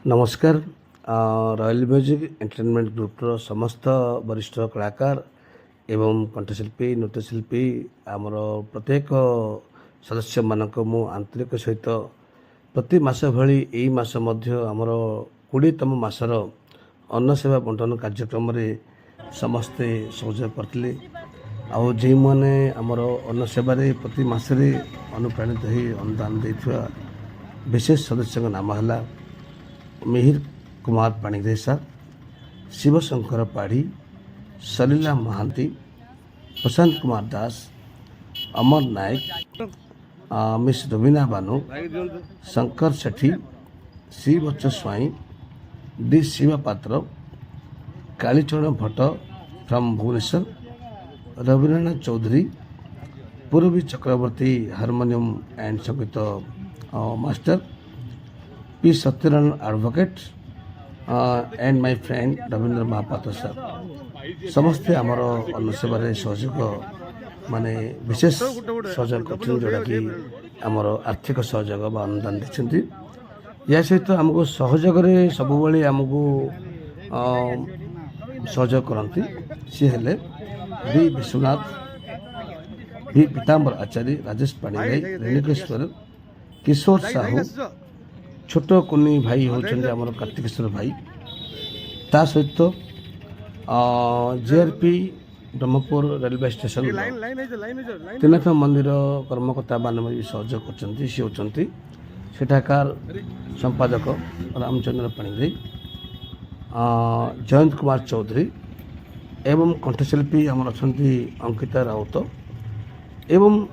नमस्कार। Royal music entertainment grouper समस्त वरिष्ठ कलाकार एवं कंठशिल्पी नृत्यशिल्पी आमर प्रत्येक सदस्य मानक मु आंतरिक सहित प्रति मास भली यही मास मध्य आमर 20तम मासर अन्न सेवा बंटन कार्यक्रम रे समस्ते सहयोग करते आउ जे मैंने आमर अन्न सेवारे प्रति मासरे अनुप्राणित हो अनुदान देथिबा विशेष सदस्य नाम है Mihir Kumar Panigrahi sir, Shivshankar Padhi, Salila Mahanty, Prashant Kumar Das, Amar Nayak, miss Raveena Banu, Shankar Sethi, C बच्च Swain, D Shiva Patra, Kalicharan Bhatt from Bhubaneswar, Ravinarayan Chaudhary, Purvi Chakraborty harmonium and sangeet master, P Satyanarayan advocate and my friend Ravindra Mahapatra sir समस्ते आमर अन्न सेवार सहयोग माने विशेष सहयोग कर जोटा कि आमर आर्थिक सहयोग बा अनुदान देते या सहित आमको सहयोग सब आमको सहयोग करती सी हेले बी विश्वनाथ, बी पीताम्बर आचार्य, राजेश पाणिग्राही, रेणुकेश्वर, किशोर साहू, छोट कुनी भाई होचंदे हमर कार्तिकेश्वर भाई ता सहित JRP Brahmapur railway station Trinath मंदिर कर्मकर्ता मान भी सहयोग करछंती सी होचंती सेठाकार संपादक रामचंद्र पाणिग्राही, जयंत कुमार चौधरी एवं कंठशिल्पी हमर अछंती अंकिता राउत एवं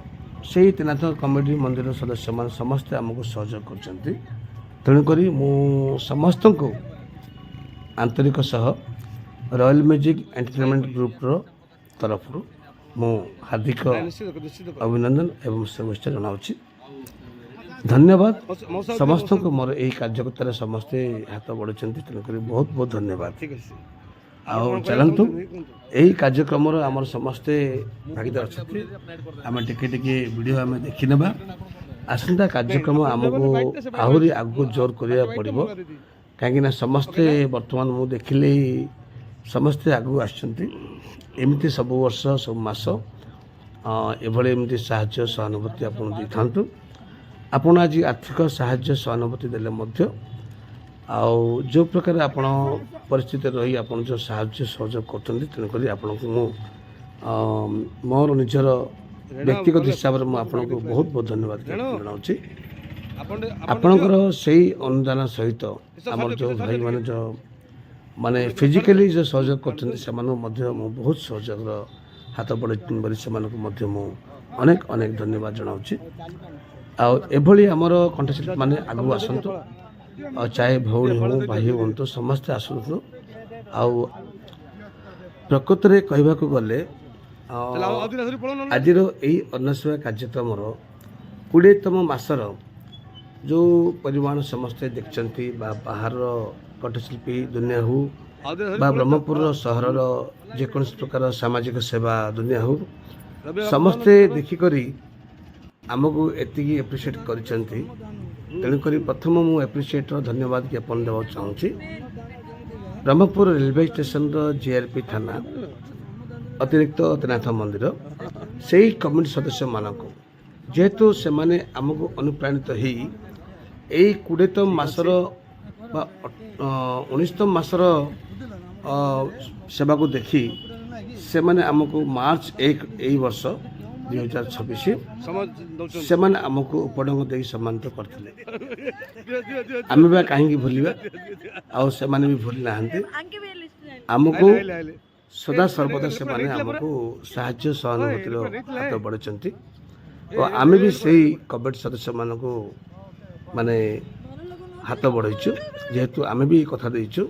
से त्रिनाथ कमेटी मंदिर सदस्य मान समस्ते आमको सहयोग करछंती। तेणुक मु समस्त को आंतरिक सह रॉयल म्यूजिक एंटरटेनमेंट ग्रुपर तरफ मु हार्दिक अभिनंदन एवं शुभेच्छा जनावछि। धन्यवाद समस्त को मोर यही कार्यकर्तार समस्ते हाथ बढ़ाई तेणुक बहुत बहुत धन्यवाद। आउ चलतु यही कार्यक्रम आमर समस्ते भागीदार अच्छा आम टिके वीडियो आम देखी ना आसंता कार्यक्रम आमको आहरी आगू जोर करिया पड़िबो कहीं समस्ते वर्तमान मु देखिले समस्ते आगू आछंती एमती सब वर्ष सब मास एभले एमती साहाय्य सहानुभूति आपन दिथांतु आपन आज आर्थिक साहाय्य सहानुभूति देले मध्य आउ जो प्रकार आपन परिस्थिति रही आपन जो साहाय्य सहयोग करछंती तेन करी आपन को मु मोर निजर व्यक्तिगत हिसाब से मुझे बहुत बहुत धन्यवाद जनाऊँगी। आपणकर से अनुदान सहित आम जो भाई मैंने जो माने फिजिकली जो सहयोग कर बहुत सहयोग हाथ बढ़े से अनेक अनेक धन्यवाद जनाऊँगी। आभली आमर कंठशिल्पी मैंने आगू आसतु चाहे भौणी हो भाई हूँ समस्ते आसतु आउ प्रकृत में कहवाक गले आज यही अन्नसेवा कार्यक्रम 20तम मासर जो परिमाण समस्ते देखते बाहर कंठशिल्पी दुनिया हो ब्रह्मपुर सहर जेको प्रकार सामाजिक सेवा दुनिया हो समस्ते देखिक आमको एति एप्रिशिएट करछंती तेणुक प्रथम मु एप्रिशिएट धन्यवाद ज्ञापन देवा चाहूँगी ब्रह्मपुर रेलवे स्टेशन जीआरपी थाना अतिरिक्त त्रिनाथ मंदिर से कमिटी सदस्य मानक जेहेतु से माने आमको अनुप्राणित हो 20तम मासर 19तम मासर सेवा को देखी से माने आमको मार्च 1 यही वर्ष 2026 से माने आमको उपडंग दे सम्मानित करथिले आमे बा कहीं भूलिबा आ से माने भी भूल नाहंती आमको सदा सर्वदा से माने आमको साहाय्य सहानुभूति हाथ बढ़ाई और आम भी से कमिटी सदस्य मान को माने हाथ बढ़ाइचु जेहेतु आम भी कथा देचु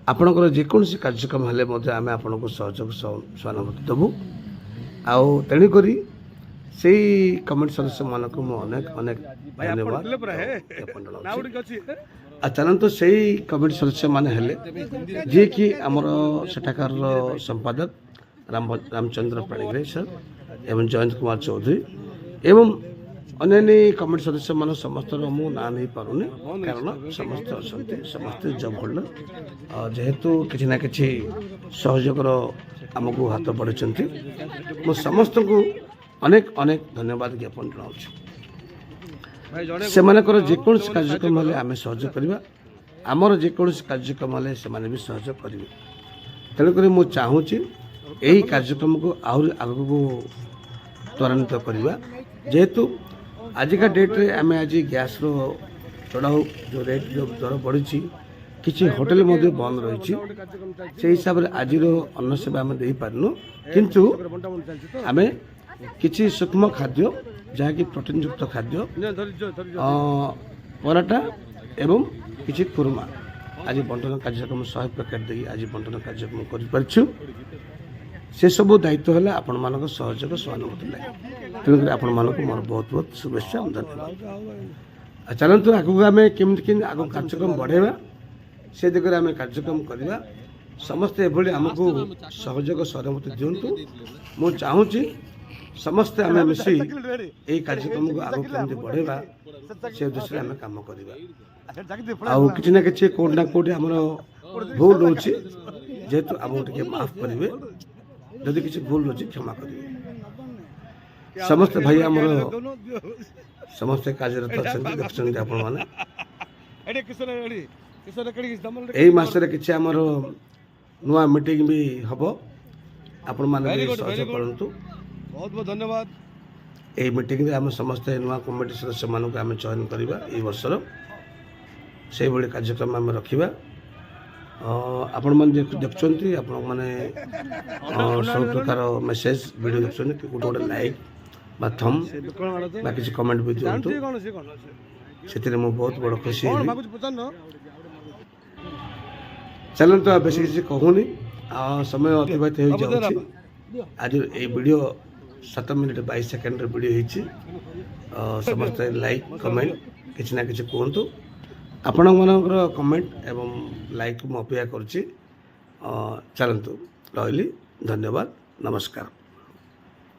आपणकर जेकोसी कार्यक्रम हेले आम आपण को सहयोग सहानुभूति देवु आउ तेणुक से कमिटी सदस्य मान को अनेक अनेक धन्यवाद चलते से कमिटी सदस्य मान हेले जी कि आमर सेठाकार संपादक रामचंद्र पाणिग्राही सर एवं जयंत कुमार चौधरी एवं ଅନ୍ୟାନ୍ୟ କମିଟି ସଦସ୍ୟମାନ ସମସ୍ତର ମୁଁ ନାଁ ନେଇପାରୁନି କାରଣ ସମସ୍ତେ ଅଛନ୍ତି, ସମସ୍ତେ ଜବ୍ ହୋଲ୍ଡର। ଯେହେତୁ କିଛି ନା କିଛି ସହଯୋଗର ଆମକୁ ହାତ ବଢ଼ାଇଛନ୍ତି, ମୁଁ ସମସ୍ତଙ୍କୁ ଅନେକ ଅନେକ ଧନ୍ୟବାଦ ଜ୍ଞାପନ ଜଣାଉଛି। ସେମାନଙ୍କର ଯେକୌଣସି କାର୍ଯ୍ୟକ୍ରମ ହେଲେ ଆମେ ସହଯୋଗ କରିବା, ଆମର ଯେକୌଣସି କାର୍ଯ୍ୟକ୍ରମ ହେଲେ ସେମାନେ ବି ସହଯୋଗ କରିବେ। ତେଣୁକରି ମୁଁ ଚାହୁଁଛି ଏହି କାର୍ଯ୍ୟକ୍ରମକୁ ଆହୁରି ଆଗକୁ ତ୍ୱରାନ୍ୱିତ କରିବା। ଯେହେତୁ ଆଜିକା ଡେଟ୍ରେ ଆମେ ଆଜି ଗ୍ୟାସ୍ର ଚଢ଼ାଉ ଯେଉଁ ରେଟ୍ ଯେଉଁ ଦର ବଢ଼ିଛି, କିଛି ହୋଟେଲ ମଧ୍ୟ ବନ୍ଦ ରହିଛି। ସେହି ହିସାବରେ ଆଜିର ଅନ୍ନ ସେବା ଆମେ ଦେଇପାରିନୁ, କିନ୍ତୁ ଆମେ କିଛି ସୂକ୍ଷ୍ମ ଖାଦ୍ୟ ଯାହାକି ପ୍ରୋଟିନ୍ଯୁକ୍ତ ଖାଦ୍ୟ ପରାଟା ଏବଂ କିଛି ଖୁରୁମା ଆଜି ବଣ୍ଟନ କାର୍ଯ୍ୟକ୍ରମ 100 ପ୍ୟାକେଟ୍ ଦେଇ ଆଜି ବଣ୍ଟନ କାର୍ଯ୍ୟକ୍ରମ କରିପାରିଛୁ। ସେସବୁ ଦାୟିତ୍ୱ ହେଲା ଆପଣମାନଙ୍କ ସହଯୋଗ ସହାନୁଭୂତି ଲାଗେ। ତେଣୁକରି ଆପଣମାନଙ୍କୁ ମୋର ବହୁତ ବହୁତ ଶୁଭେଚ୍ଛା, ଧନ୍ୟବାଦ। ଚାଲନ୍ତୁ ଆଗକୁ ଆମେ କେମିତି ଆଗକୁ କାର୍ଯ୍ୟକ୍ରମ ବଢ଼ାଇବା, ସେ ଦିଗରେ ଆମେ କାର୍ଯ୍ୟକ୍ରମ କରିବା। ସମସ୍ତେ ଏଭଳି ଆମକୁ ସହଯୋଗ ସହାନୁଭୂତି ଦିଅନ୍ତୁ। ମୁଁ ଚାହୁଁଛି ସମସ୍ତେ ଆମେ ମିଶି ଏହି କାର୍ଯ୍ୟକ୍ରମକୁ ଆଗକୁ କେମିତି ବଢ଼ାଇବା ସେ ଉଦ୍ଦେଶ୍ୟରେ ଆମେ କାମ କରିବା। ଆଉ କିଛି ନା କିଛି କେଉଁଠି ନା କେଉଁଠି ଆମର ଭୁଲ ରହୁଛି, ଯେହେତୁ ଆମକୁ ଟିକେ ମାଫ କରିବେ। ଯଦି କିଛି ଭୁଲ ରହୁଛି କ୍ଷମା କରିବେ। ସମସ୍ତେ ଭାଇ ଆମର ସମସ୍ତେ କାର୍ଯ୍ୟରତ ଅଛନ୍ତି, ଦେଖୁଛନ୍ତି ଆପଣମାନେ। ଏହି ମାସରେ କିଛି ଆମର ନୂଆ ମିଟିଂ ବି ହେବ, ଆପଣମାନେ ବି ସହଯୋଗ କରନ୍ତୁ। ବହୁତ ବହୁତ ଧନ୍ୟବାଦ। ଏହି ମିଟିଂରେ ଆମେ ସମସ୍ତେ ନୂଆ କମିଟି ସଦସ୍ୟମାନଙ୍କୁ ଆମେ ଚୟନ କରିବା ଏହି ବର୍ଷର। ସେଇଭଳି କାର୍ଯ୍ୟକ୍ରମ ଆମେ ରଖିବା। ଆପଣମାନେ ଦେଖୁଛନ୍ତି, ଆପଣମାନେ ସବୁ ପ୍ରକାର ମେସେଜ ଭିଡ଼ିଓ ଦେଖୁଛନ୍ତି, ଗୋଟେ ଗୋଟେ ଲାଇକ୍ ବା ଥମ୍ ବା କିଛି କମେଣ୍ଟ ବି ଦିଅନ୍ତୁ। ସେଥିରେ ମୁଁ ବହୁତ ବଡ଼ ଖୁସି ହେବି। ଚାଲନ୍ତୁ ଆଉ ବେଶୀ କିଛି କହୁନି, ସମୟ ଅତିବାହିତ ହୋଇଯାଉଛି। ଆଜି ଏଇ ଭିଡ଼ିଓ 7 ମିନିଟ୍ 22 ସେକେଣ୍ଡର ଭିଡ଼ିଓ ହେଇଛି। ସମସ୍ତେ ଲାଇକ୍ କମେଣ୍ଟ କିଛି ନା କିଛି କୁହନ୍ତୁ। ଆପଣମାନଙ୍କର କମେଣ୍ଟ ଏବଂ ଲାଇକ୍ ମୁଁ ଅପେକ୍ଷା କରୁଛି। ଚାଲନ୍ତୁ, ରହିଲି, ଧନ୍ୟବାଦ, ନମସ୍କାର।